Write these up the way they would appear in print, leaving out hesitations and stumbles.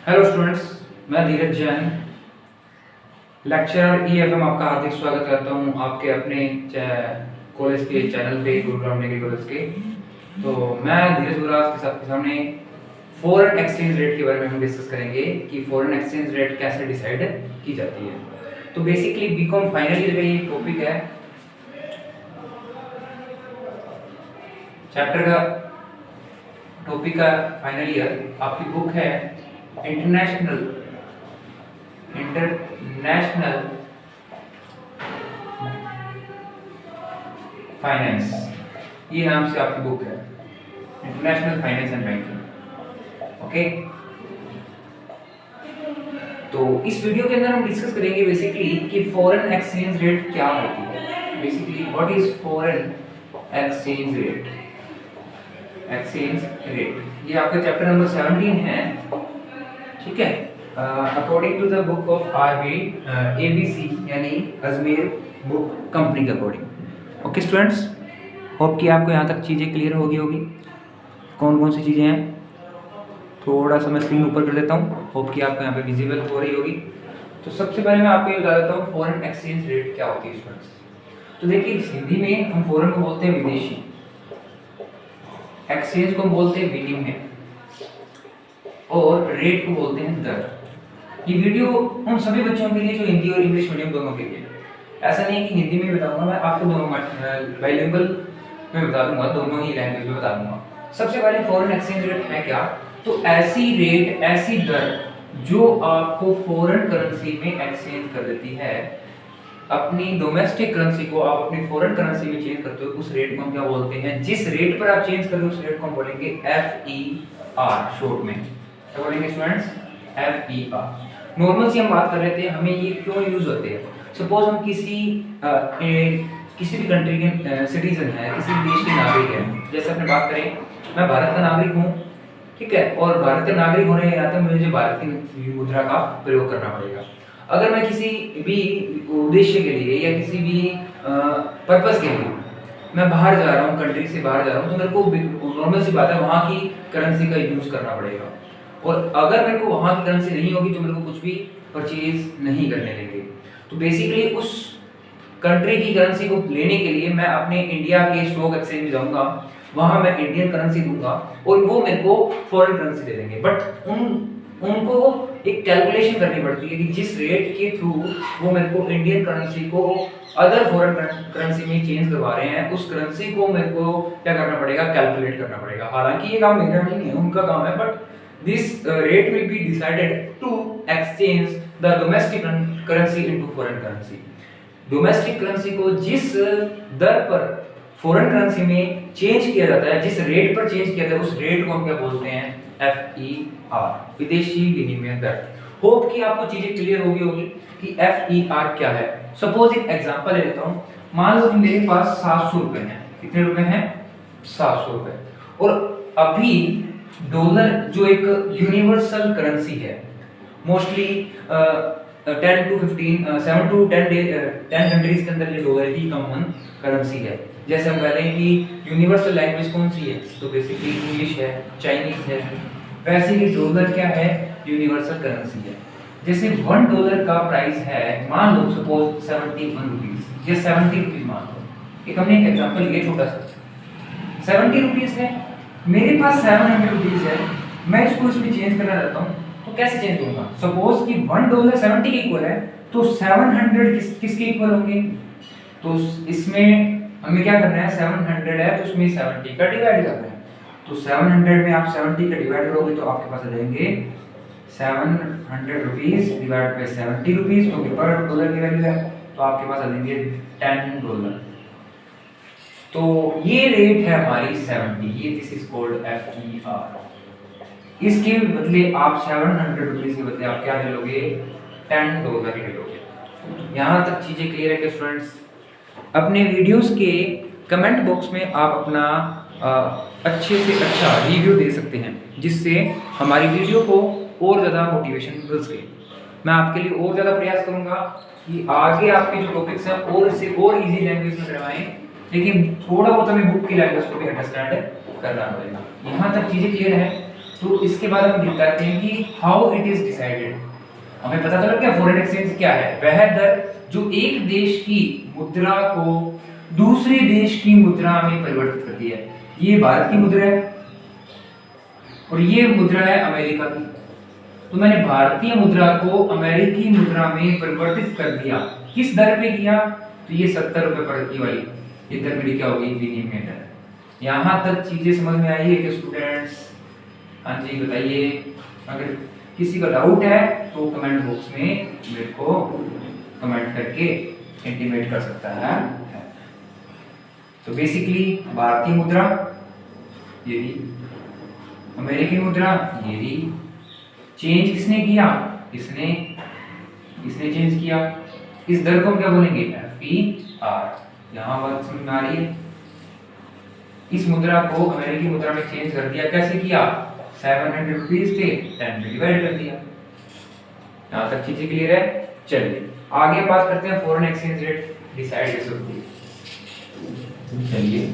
Hello students, मैं धीरज Jain lecturer EFM आपका हार्दिक स्वागत करता हूं आपके अपने कॉलेज के चैनल पे गुरुग्राम डिग्री कॉलेज के। तो मैं धीरज गुराज के सामने फॉरेन एक्सचेंज रेट के बारे में हम डिस्कस करेंगे कि फॉरेन एक्सचेंज रेट कैसे डिसाइड की जाती है। तो बेसिकली बीकॉम फाइनल ईयर का ये टॉपिक है। चैप्टर का टॉपिक का फाइनल ईयर आपकी बुक है इंटरनेशनल फाइनेंस, ये नाम से आपकी बुक है international finance and banking. Okay, तो इस वीडियो के अंदर हम डिस्कस करेंगे बेसिकली कि फॉरेन एक्सचेंज रेट क्या होती है। Basically what is foreign exchange rate. ये आपका चैप्टर नंबर 17 है, ठीक है। According to the book of RB ABC यानी अजमेर बुक कंपनी के अकॉर्डिंग। ओके स्टूडेंट्स, होप कि आपको यहाँ तक चीज़ें क्लियर होगी। कौन कौन सी चीज़ें हैं, थोड़ा सा मैं स्क्रीन ऊपर कर देता हूँ, होप कि आपको यहाँ पे विजिबल हो रही होगी। तो सबसे पहले मैं आपको ये बता देता हूँ फॉरेन एक्सचेंज रेट क्या होती है स्टूडेंट्स। तो देखिए, हिंदी में हम फॉरेन को बोलते हैं विदेशी, एक्सचेंज को बोलते हैं विनिमय, और रेट को बोलते हैं दर। ये वीडियो उन सभी बच्चों के लिए जो हिंदी और इंग्लिश मीडियम दोनों के लिए। ऐसा नहीं है कि हिंदी में बताऊंगा, मैं आपको दोनों बाइलिंगुअल में बता दूंगा, दोनों ही लैंग्वेज में बता दूंगा। सबसे पहले फॉरेन एक्सचेंज रेट है क्या, तो ऐसी रेट, ऐसी दर जो आपको फॉरेन करेंसी में एक्सचेंज कर देती है। अपनी डोमेस्टिक करेंसी को आप अपनी फॉरेन करेंसी में चेंज करते हो, उस रेट को हम क्या बोलते हैं, जिस रेट पर आप चेंज कर रहे हो उस रेट को हम बोलेंगे FER शॉर्ट में। क्या बोलेंगे स्टूडेंट्स? FER। नॉर्मल सी हम बात कर रहे थे, हमें ये क्यों यूज होते हैं। सपोज हम किसी भी कंट्री के सिटीजन है, किसी भी देश के नागरिक है। जैसे अपने बात करें, मैं भारत का नागरिक हूँ, ठीक है, और भारत का नागरिक होने के नाते मुझे भारत की मुद्रा का प्रयोग करना पड़ेगा। अगर मैं किसी भी उद्देश्य के लिए या किसी भी पर्पस के लिए मैं बाहर जा रहा हूँ, कंट्री से बाहर जा रहा हूँ, तो मेरे को नॉर्मल सी बात है वहाँ की करेंसी का यूज करना पड़ेगा। और अगर मेरे को वहाँ की करेंसी नहीं होगी तो मेरे को कुछ भी परचेज नहीं करने देंगे। तो बेसिकली उस कंट्री की करेंसी को लेने के लिए मैं अपने इंडिया के स्टॉक एक्सचेंज में जाऊंगा, वहां मैं इंडियन करेंसी दूंगा और वो मेरे को फॉरेन करेंसी दे देंगे। बट उनको एक कैलकुलेशन करनी पड़ती है कि जिस रेट के थ्रू वो मेरे को इंडियन करेंसी को अदर फॉरेन करेंसी में चेंज करवा रहे हैं, उस करेंसी को मेरे को क्या करना पड़ेगा, कैलकुलेट करना पड़ेगा। हालांकि ये काम मेरा नहीं है, उनका काम है, but this rate will be decided to exchange the domestic currency into foreign currency. Domestic currency को जिस दर पर फॉरेन करेंसी में चेंज किया जाता है, जिस रेट पर चेंज किया जाता है, उस रेट को हम क्या बोलते हैं, FER, विदेशी विनिमय दर। होप कि आपको चीजें क्लियर होगी कि FER क्या है। सपोज एक एग्जांपल ले लेता हूं, मान लो कि मेरे पास 700 रुपए हैं। कितने रुपए हैं? 700 रुपए। और अभी डॉलर जो एक यूनिवर्सल करेंसी है, मोस्टली 10 to 15 7 to 10 कंट्रीज के अंदर ये डॉलर ही कॉमन करेंसी है। जैसे हम कहते हैं कि यूनिवर्सल लैंग्वेज कौन सी है, तो बेसिकली इंग्लिश है, चाइनीज है। वैसे ही डॉलर क्या है, यूनिवर्सल करेंसी है। जैसे $1 का प्राइस है, मान लो सपोज 71 रुपीज, ये 70 रुपीज मान लो। एक हमने एक एग्जांपल लिया छोटा सा, 70 रुपीज है, मेरे पास 700 रुपीज है, मैं इसको इसमें चेंज करना चाहता हूँ, तो कैसे चेंज करूंगा। सपोज कि $1 70 के इक्वल है, तो 700 किसके इक्वल होंगे, तो इसमें हमें क्या करना है, 700 है तो उसमें 70 का डिवाइड करना है। तो 700 में आप 70 का डिवाइड करोगे तो आपके पास आ जाएंगे 700 रुपीज डिवाइड बाय 70 रुपीज, क्योंकि पर डॉलर की वैल्यू है, तो आपके पास आ जाएंगे $10। तो ये रेट है हमारी 70, ये दिस इज कॉल्ड FER। इसके बदले आप 700 रुपीज के बदले आप क्या ले लोगे, $10 ले लोगे। यहाँ तक चीजें क्लियर है क्या स्टूडेंट्स? अपने वीडियोस के कमेंट बॉक्स में आप अपना अच्छे से अच्छा रिव्यू दे सकते हैं, जिससे हमारी वीडियो को और ज़्यादा मोटिवेशन मिल सके। मैं आपके लिए और ज़्यादा प्रयास करूंगा कि आगे आपके जो टॉपिक्स हैं और इसे और इजी लैंग्वेज में करवाएं, लेकिन थोड़ा बहुत हमें बुक की लैंग्वेज को भी अंडरस्टैंड करना पड़ेगा। यहाँ तक चीज़ें क्लियर है। तो इसके बाद हम बताते हैं कि हाउ इट इज डिसाइडेड। हमें पता चला क्या फॉरेन एक्सचेंज क्या है, वह दर जो एक देश की मुद्रा को दूसरे देश की मुद्रा में परिवर्तित करती है। ये भारत की मुद्रा है और ये मुद्रा है अमेरिका की। तो मैंने भारतीय मुद्रा को अमेरिकी मुद्रा में परिवर्तित कर दिया। किस दर पे किया? तो ये 70 रुपए प्रति वाली ये दर मेरी क्या होगी, विनिमय दर। यहाँ तक चीजें समझ में आई है कि स्टूडेंट्स? हाँ जी बताइए। अगर किसी का डाउट है तो कमेंट बॉक्स में मेरे को कमेंट करके इंटीमेट कर सकता है। तो बेसिकली भारतीय मुद्रा ये भी, अमेरिकी मुद्रा ये भी। चेंज किसने किया? इसने चेंज किया। इस दर को हम क्या बोलेंगे? FPR। यहाँ बात समझ में आ रही है? इस मुद्रा को अमेरिकी मुद्रा में चेंज कर दिया। कैसे किया? 700 रुपीज थे, 10 में डिवाइड कर दिया। यहाँ तक चीजें क्लियर है? चलिए आगे बात करते हैं फॉरेन एक्सचेंज रेट डिसाइड कैसे होती है। चलिए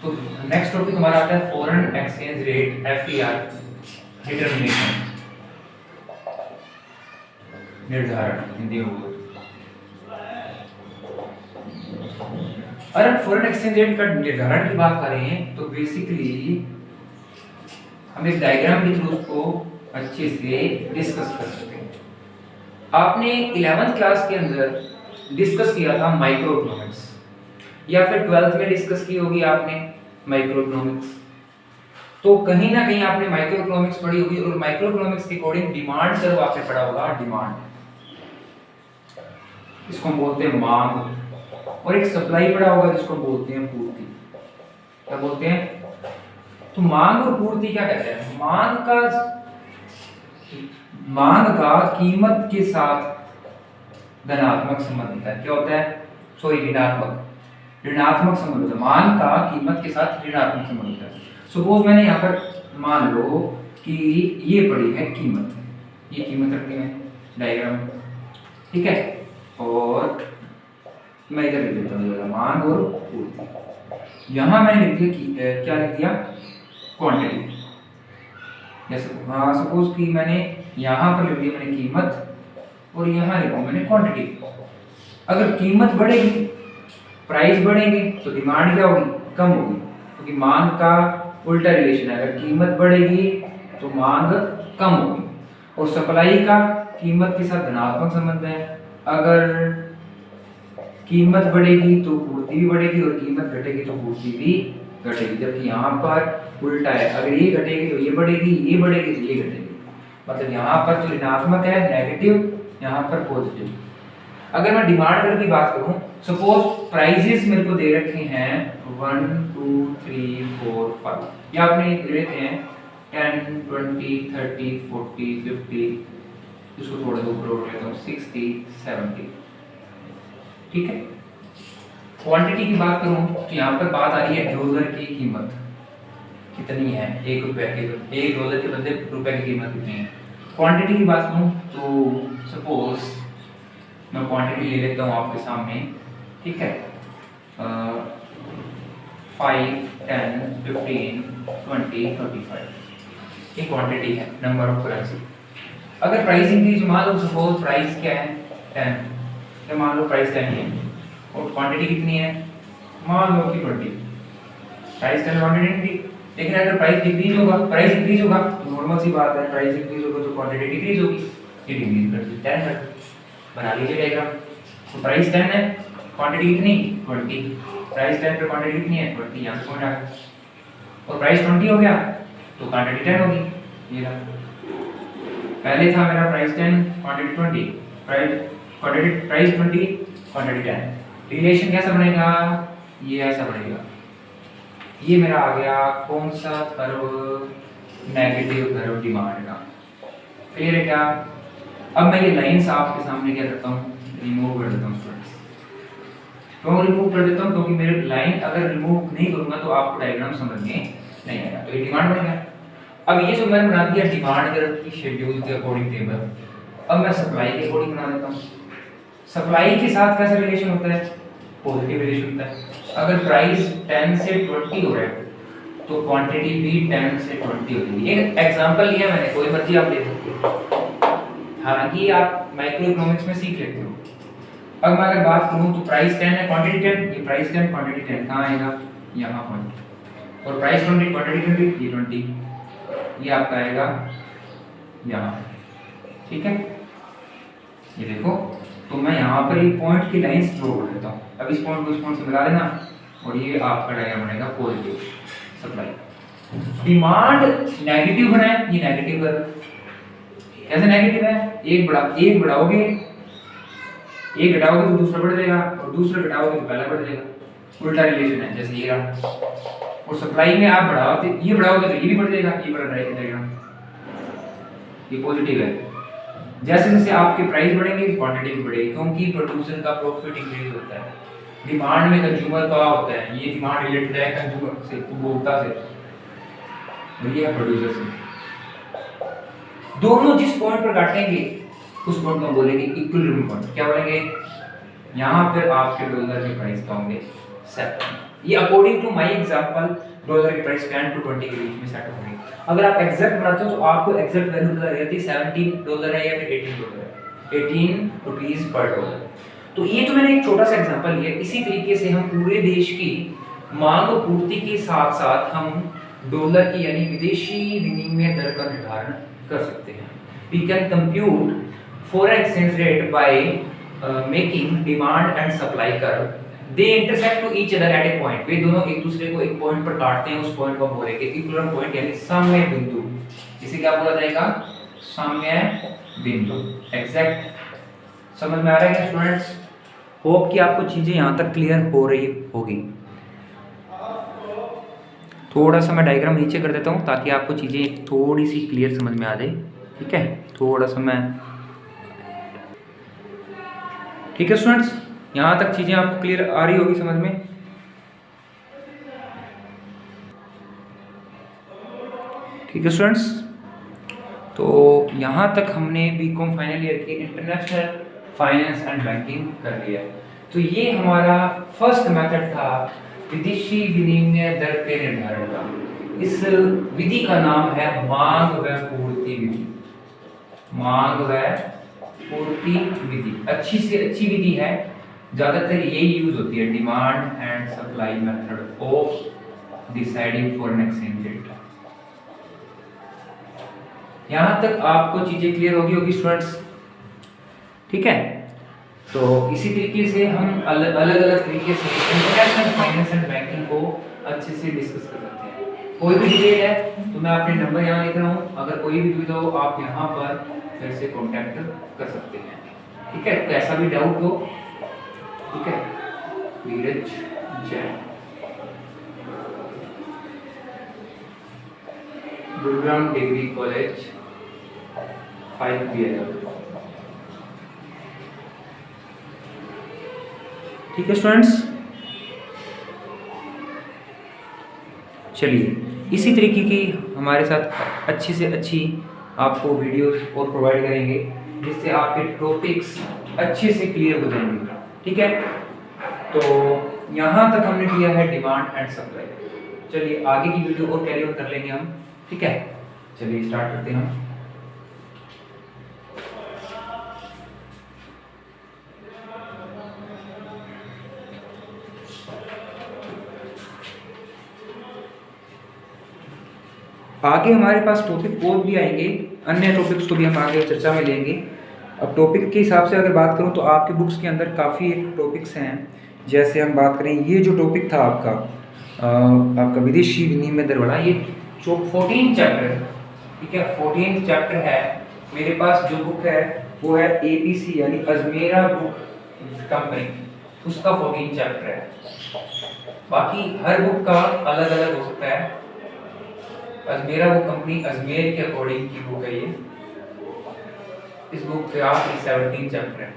तो नेक्स्ट टॉपिक हमारा आता है foreign exchange rate FER determination, निर्धारण हिंदी में बोलो। अगर हम फॉरेन एक्सचेंज रेट का निर्धारण की बात करें तो बेसिकली हम एक डायग्राम के थ्रू उसको अच्छे से डिस्कस कर सकते हैं। आपने 11th क्लास के अंदर डिस्कस किया था माइक्रो इकोनॉमिक्स, या फिर 12th में डिस्कस की होगी आपने माइक्रो इकोनॉमिक्स। तो कहीं ना कहीं आपने माइक्रो इकोनॉमिक्स पढ़ी होगी और माइक्रो इकोनॉमिक्स के अकॉर्डिंग डिमांड कर्व आपने पढ़ा होगा। डिमांड, इसको हम बोलते हैं मांग, और एक सप्लाई पढ़ा होगा जिसको हम बोलते हैं पूर्ति। क्या बोलते हैं? तो मांग और पूर्ति क्या कहते हैं? मांग का कीमत के साथ धनात्मक संबंध होता है। क्या होता है? सॉरी ऋणात्मक संबंध होता है। मांग का कीमत के साथ ऋणात्मक संबंध होता है। सपोज मैंने यहाँ पर मान लो कि ये पड़ी है कीमत, ये कीमत रखती है डायग्राम में, ठीक है, और मैं इधर लिख देता हूँ मांग और पूर्ति। यहाँ मैंने लिख दिया कि क्या लिख दिया? क्वांटिटी। जैसे हाँ सपोज कि मैंने यहाँ पर लिख दिया मैंने कीमत और यहाँ लिखा मैंने क्वांटिटी। अगर कीमत बढ़ेगी, प्राइस बढ़ेंगे तो डिमांड क्या होगी? कम होगी, क्योंकि मांग का उल्टा रिलेशन है। अगर कीमत बढ़ेगी तो मांग कम होगी। और सप्लाई का कीमत के साथ धनात्मक संबंध है। अगर कीमत बढ़ेगी तो पूर्ति भी बढ़ेगी और कीमत घटेगी तो पूर्ति भी घटेगी। जबकि यहाँ पर उल्टा है, अगर ये घटेगी तो ये बढ़ेगी, ये बढ़ेगी तो ये घटेगी। मतलब यहाँ पर जो ऋणात्मक है नेगेटिव, यहाँ पर पॉजिटिव। अगर मैं डिमांड कर्व की बात करूं, सपोज प्राइजेस मेरे को दे रखे हैं 1 2 3 4 5, या आपने दे रखे हैं 10 20 30 40 50, इसको थोड़ा सा ऊपर उठ लेता हूं 60 70, ठीक है। क्वांटिटी की बात करूं तो यहाँ पर बात आ रही है डॉलर की कीमत कितनी है, $1 की, $1 के बदले रुपए की कीमत कितनी है। क्वांटिटी की बात करूं तो सपोज मैं क्वांटिटी ले लेता हूं आपके सामने, ठीक है, 5 10 15 20 35, ये क्वांटिटी है, नंबर ऑफ करेंसी। अगर प्राइस इंक्रीज, मान लो सपोज प्राइस क्या है 10, तो मान लो प्राइस 10 है और क्वांटिटी कितनी है, मान लो कि 20, प्राइस 10 क्वांटिटी इंक्रीज। लेकिन अगर प्राइस डिक्रीज होगा, प्राइस इंक्रीज होगा तो नॉर्मल सी बात है, प्राइस इंक्रीज होगा तो क्वांटिटी डिक्रीज होगी, ये डिक्रीज कर दी 10 कर दी। बना लीजिए डायग्राम। तो प्राइस 10 है, क्वांटिटी कितनी 20, प्राइस 10 पे क्वांटिटी कितनी है 20, यहाँ से पॉइंट आ गया। और प्राइस 20 हो गया तो क्वांटिटी 10 होगी। ये रहा, पहले था मेरा price 10 quantity 20, price 20 quantity 10। Relation कैसा बनेगा? ये ऐसा बनेगा। ये मेरा आ गया कौन सा कर्व? नेगेटिव कर्व डिमांड का। क्लियर है क्या? अब मैं ये लाइंस आपके सामने क्या करता हूँ, रिमूव कर देता हूँ स्टूडेंट्स। क्यों रिमूव कर देता हूँ? क्योंकि मेरे लाइन अगर रिमूव नहीं करूंगा तो आपको डायग्राम समझ में नहीं आएगा। तो ये डिमांड बन गया। अब ये जो मैंने बना दिया डिमांड कर्व की शेड्यूल के अकॉर्डिंग टेबल, अब मैं सप्लाई के अकॉर्डिंग बना देता हूँ। सप्लाई के साथ कैसा रिलेशन होता है? पॉजिटिव रिलेशन होता है। अगर प्राइस 10 से 20 हो रहा है तो क्वांटिटी भी 10 से 20 होगी। एक एग्जांपल लिया मैंने, कोई मर्जी आप ले सकते हो, हालांकि आप माइक्रो इकोनॉमिक्स में सीख लेते हो। अब मैं अगर बात करूं तो प्राइस 10 है, क्वांटिटी 10, ये प्राइस 10 क्वांटिटी 10 कहां आएगा, यहां पर, और प्राइस 20 क्वांटिटी 20, ये 20, ये आपका आएगा यहां। ठीक है, ये देखो, तो मैं यहाँ पर एक पॉइंट की लाइंस ड्रॉ कर देता हूँ। अब इस पॉइंट को इस पॉइंट से मिला देना, और ये आपका डायग्राम बनेगा पॉजिटिव सप्लाई। डिमांड नेगेटिव बना है, ये नेगेटिव कर, कैसे नेगेटिव है, एक बढ़ाओगे, एक घटाओगे तो दूसरा बढ़ जाएगा, और दूसरा घटाओगे तो पहला बढ़ जाएगा, उल्टा रिलेशन है, जैसे ये रहा। और सप्लाई में आप बढ़ाओगे, ये बढ़ाओगे तो ये भी बढ़ जाएगा, ये बढ़ जाएगा, ये पॉजिटिव है। जैसे जैसे आपके प्राइस बढ़ेंगे क्वांटिटी भी बढ़ेगी, क्योंकि प्रोड्यूसर का प्रॉफिट इंक्रीज होता है। डिमांड में कंज्यूमर का होता है, ये डिमांड रिलेटेड है कंज्यूमर से, उपभोक्ता से, और ये है प्रोड्यूसर से। दोनों जिस पॉइंट पर काटेंगे उस पॉइंट को बोलेंगे इक्विलिब्रियम पॉइंट। क्या बोलेंगे, यहाँ पर आपके डॉलर के प्राइस का होंगे सेट। ये according to my example dollar के प्राइस 10 टू 20 के बीच में सेट होंगे। अगर आप एग्जैक्ट बनाते हो तो आपको एग्जैक्ट वैल्यू पता रहती है, $17 है या फिर $18 है, 18 रुपीस पर डॉलर। तो ये तो मैंने एक छोटा सा एग्जांपल लिया। इसी तरीके से हम पूरे देश की मांग और पूर्ति के साथ साथ हम डॉलर की यानी विदेशी विनिमय दर का निर्धारण कर सकते हैं। We can compute foreign exchange rate by making demand and supply curve, they intersect to each other at a point. वे दोनों एक दूसरे को एक पॉइंट पर काटते हैं, उस पॉइंट को बोलेंगे इक्विलिब्रियम पॉइंट यानी साम्य बिंदु। इसे क्या बोला जाएगा, साम्य बिंदु। एग्जैक्ट समझ में आ रहा है क्या स्टूडेंट्स? होप कि आपको चीजें यहां तक क्लियर हो रही होगी। थोड़ा सा मैं डायग्राम नीचे कर देता हूं ताकि आपको चीजें थोड़ी सी क्लियर समझ में आ जाए। ठीक है, थोड़ा सा मैं, ठीक है स्टूडेंट्स, यहां तक चीजें आपको क्लियर आ रही होगी समझ में। ठीक है स्टूडेंट्स, तो यहां तक हमने बीकॉम फाइनल ईयर की इंटरनेशनल फाइनेंस एंड बैंकिंग कर लिया है। तो ये हमारा फर्स्ट मेथड था विदेशी विनिमय दर के निर्धारण का। इस विधि का नाम है मांग व पूर्ति विधि। मांग व पूर्ति विधि अच्छी से अच्छी विधि है, ज्यादातर यही यूज होती है, demand and supply method of deciding foreign exchange rate. यहां तक आपको चीजें क्लियर होगी स्टूडेंट्स? ठीक है, तो इसी तरीके से हम अलग अलग तरीके से इंटरनेशनल फाइनेंस एंड बैंकिंग को अच्छे से डिस्कस कर सकते हैं। कोई भी डिटेल है तो मैं अपने नंबर यहाँ लिख रहा हूँ, अगर कोई भी दुविधा हो आप यहाँ पर फिर से कांटेक्ट कर सकते हैं। ठीक है, कैसा भी डाउट हो, ठीक है, धीरज जैन, गुरुग्राम डिग्री कॉलेज 5 ठीक है स्टूडेंट्स, चलिए इसी तरीके की हमारे साथ अच्छी से अच्छी आपको वीडियोस और प्रोवाइड करेंगे जिससे आपके टॉपिक्स अच्छे से क्लियर हो जाएंगे। ठीक है, तो यहाँ तक हमने किया है डिमांड एंड सप्लाई। चलिए आगे की वीडियो और कैरी ऑन कर लेंगे हम। ठीक है, चलिए स्टार्ट करते हैं हम। आगे हमारे पास टॉपिक और भी आएंगे, अन्य टॉपिक्स को भी हम आगे चर्चा में लेंगे। अब टॉपिक के हिसाब से अगर बात करूं तो आपके बुक्स के अंदर काफ़ी टॉपिक्स हैं। जैसे हम बात करें, ये जो टॉपिक था आपका विदेशी विनिमय दर वाला, ये जो 14 चैप्टर, ठीक है, 14 चैप्टर है मेरे पास। जो बुक है वो है ABC यानी अजमेरा बुक कंपनी, उसका 14 चैप्टर है। बाकी हर बुक का अलग अलग हो सकता है। अजमेरा बुक कंपनी अजमेर के अकॉर्डिंग की बुक है ये। इस बुक के आपके 17 चैप्टर है,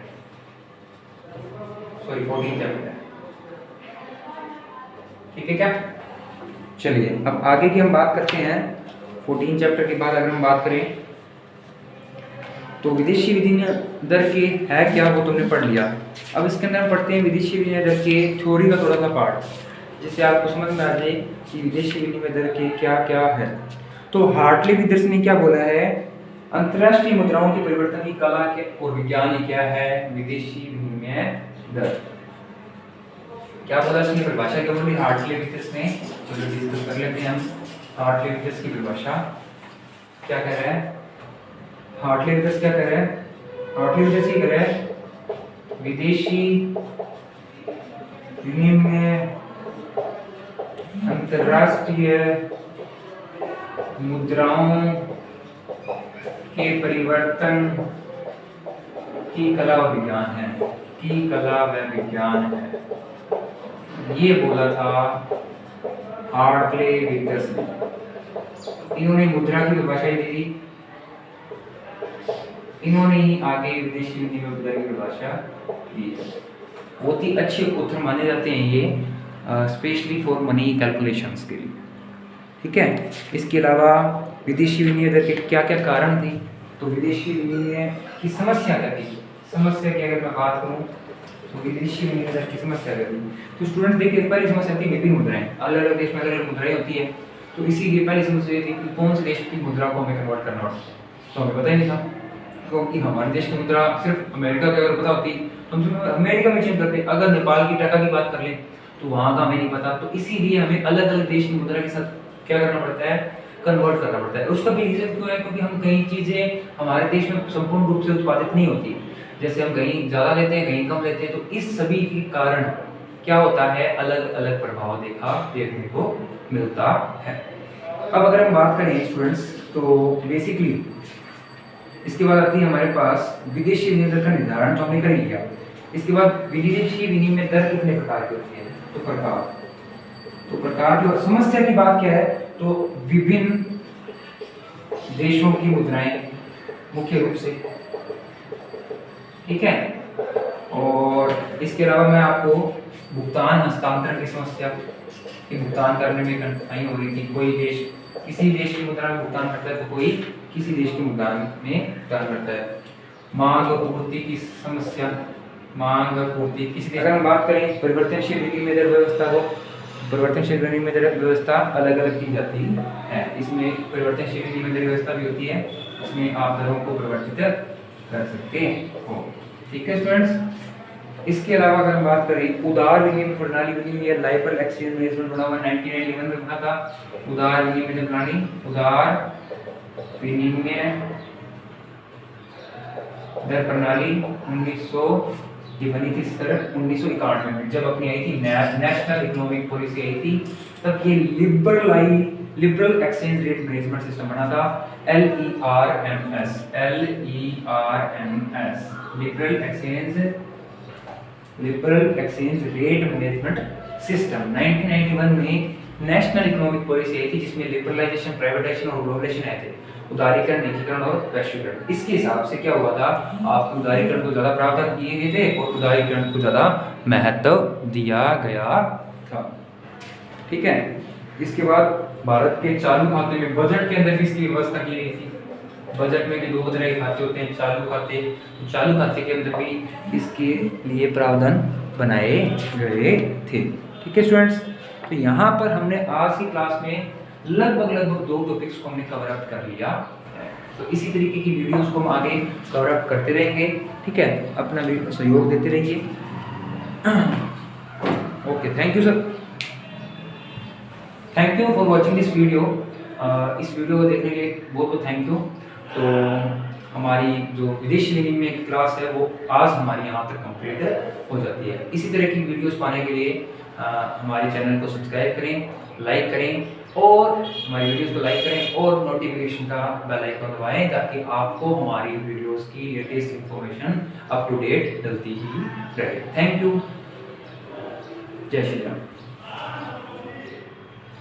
सॉरी 14 चैप्टर है। ठीक है क्या? चलिए अब आगे की हम बात करते हैं। 14 चैप्टर के बाद अगर हम बात करें तो विदेशी विनिमय दर के है क्या, वो तुमने पढ़ लिया। अब इसके अंदर हम पढ़ते हैं विदेशी विनिमय दर के थ्योरी का थोड़ा सा पार्ट। जिससे आपको समझ में आ जाए कि विदेशी विनिमय दर के क्या क्या है। तो हार्टली विदर्स ने क्या बोला है, अंतरराष्ट्रीय मुद्राओं के परिवर्तन की कला के और विज्ञान क्या है विदेशी विनिमय दर। क्या बोला इसने परिभाषा क्या बोली हार्टली विदर्स ने, चलो डिस्कस कर लेते हैं हम। हार्टली विदर्स की परिभाषा क्या कह रहा है, हार्टली विदर्स क्या कह रहा है, हार्टली विदर्स ये कह रहा है विदेशी विनिमय अंतरराष्ट्रीय मुद्राओं के परिवर्तन की कला व विज्ञान है, की कला व विज्ञान है, ये बोला था हार्टले विदर्स ने। इन्होंने मुद्रा की परिभाषा दी थी, इन्होंने ही आगे विदेशी विनिमय मुद्रा की परिभाषा दी है। बहुत ही अच्छे उत्तर माने जाते हैं ये, स्पेशली फॉर मनी कैलकुलेशंस के लिए, ठीक है। इसके अलावा विदेशी विनिमय दर के क्या क्या कारण थे, तो विदेशी विनिमय की समस्या क्या थी, समस्या की अगर मैं बात करूं तो विदेशी विनिमय दर की समस्या क्या थी। तो स्टूडेंट देखिए पहली समस्या थी विभिन्न मुद्राएं, अलग अलग देश में अलग अलग मुद्राएं होती है, तो इसीलिए पहली समस्या थी कि कौन से देश की मुद्रा को हमें कन्वर्ट करना होता, तो हमें पता ही नहीं था, क्योंकि हमारे देश की मुद्रा सिर्फ अमेरिका की अगर पता होती तो हम अमेरिका में चेंज करते, अगर नेपाल की टका की बात कर लें तो वहां का हमें नहीं पता, तो इसीलिए हमें अलग अलग देश की मुद्रा के साथ क्या करना पड़ता है, कन्वर्ट करना पड़ता है। उसका भी रीजन क्यों है, क्योंकि हम कई चीजें हमारे देश में संपूर्ण रूप से उत्पादित नहीं होती, जैसे हम कहीं ज्यादा लेते हैं कहीं कम लेते हैं, तो इस सभी के कारण क्या होता है, अलग अलग प्रभाव देखने को मिलता है। अब अगर हम बात करें स्टूडेंट्स तो बेसिकली इसके बाद आती है हमारे पास विदेशी विनिमय दर का निर्धारण, तो हमने कर लिया। इसके बाद विदेशी विनिमय दर कितने प्रकार की होती है, तो प्रकार की, और समस्या की बात क्या है, तो विभिन्न देशों की मुद्राएं मुख्य रूप से, ठीक है। और इसके अलावा मैं आपको भुगतान हस्तांतरण की समस्या, कि भुगतान करने में कठिनाई हो रही थी, कोई देश किसी देश की मुद्रा में भुगतान करता है तो कोई किसी देश की मुद्रा में भुगतान करता है। मांग और पूर्ति की समस्या, मांग और पूर्ति किसी, अगर हम बात करें परिवर्तनशील विनिमय दर व्यवस्था को, परिवर्तनशील विनिमय दर व्यवस्था अलग अलग की जाती है, इसमें परिवर्तनशील विनिमय दर व्यवस्था भी होती है, इसमें आप दरों को परिवर्तित कर सकते हो, ठीक है स्टूडेंट्स। इसके अलावा अगर हम बात करें उदार विनिमय प्रणाली, विनिमय लाइबरल एक्सचेंज मैनेजमेंट बना हुआ 1991 में बना था, उदार विनिमय प्रणाली, उदार विनिमय दर प्रणाली 1900 ये बनी थी सर 1991 में, जब अपनी आई थी नेशनल इकोनॉमिक पॉलिसी आई थी, तब ये liberal exchange rate management system बना था, LERMS, liberal exchange rate management system 1991 में नेशनल इकोनॉमिक पॉलिसी आई थी, जिसमें लिबरलाइजेशन, प्राइवेटाइजेशन और ग्लोबलाइजेशन आए थे, उदारीकरण, निजीकरण और वैश्वीकरण। इसके हिसाब से क्या हुआ था, आप उदारीकरण को ज्यादा प्रावधान किए गए थे और उदारीकरण को ज्यादा महत्व दिया गया था, ठीक है। इसके बाद भारत के चालू खाते में, बजट के अंदर भी इसकी व्यवस्था की गई थी, बजट में भी दो तरह के खाते होते हैं, चालू खाते, तो चालू खाते के अंदर भी इसके लिए प्रावधान बनाए गए थे, ठीक है स्टूडेंट्स। तो यहाँ पर हमने आज की क्लास में लगभग 2 टॉपिक्स को हमने कवर अप कर लिया है, तो इसी तरीके की वीडियोस को हम आगे कवर अप करते रहेंगे, ठीक है, अपना सहयोग देते रहिए। Okay, thank you sir, thank you for watching this video. इस वीडियो को देखने के लिए बहुत बहुत थैंक यू। तो हमारी जो विदेशी विनिमय की क्लास है वो आज हमारी यहाँ तक कंप्लीट हो जाती है। इसी तरह की वीडियोस पाने के लिए हमारे चैनल को सब्सक्राइब करें, लाइक करें और हमारी वीडियोस को लाइक करें और नोटिफिकेशन का बेल आइकन दबाएं, ताकि आपको हमारी वीडियोस की latest information up to date डलती ही रहे। थैंक यू, जय श्री राम।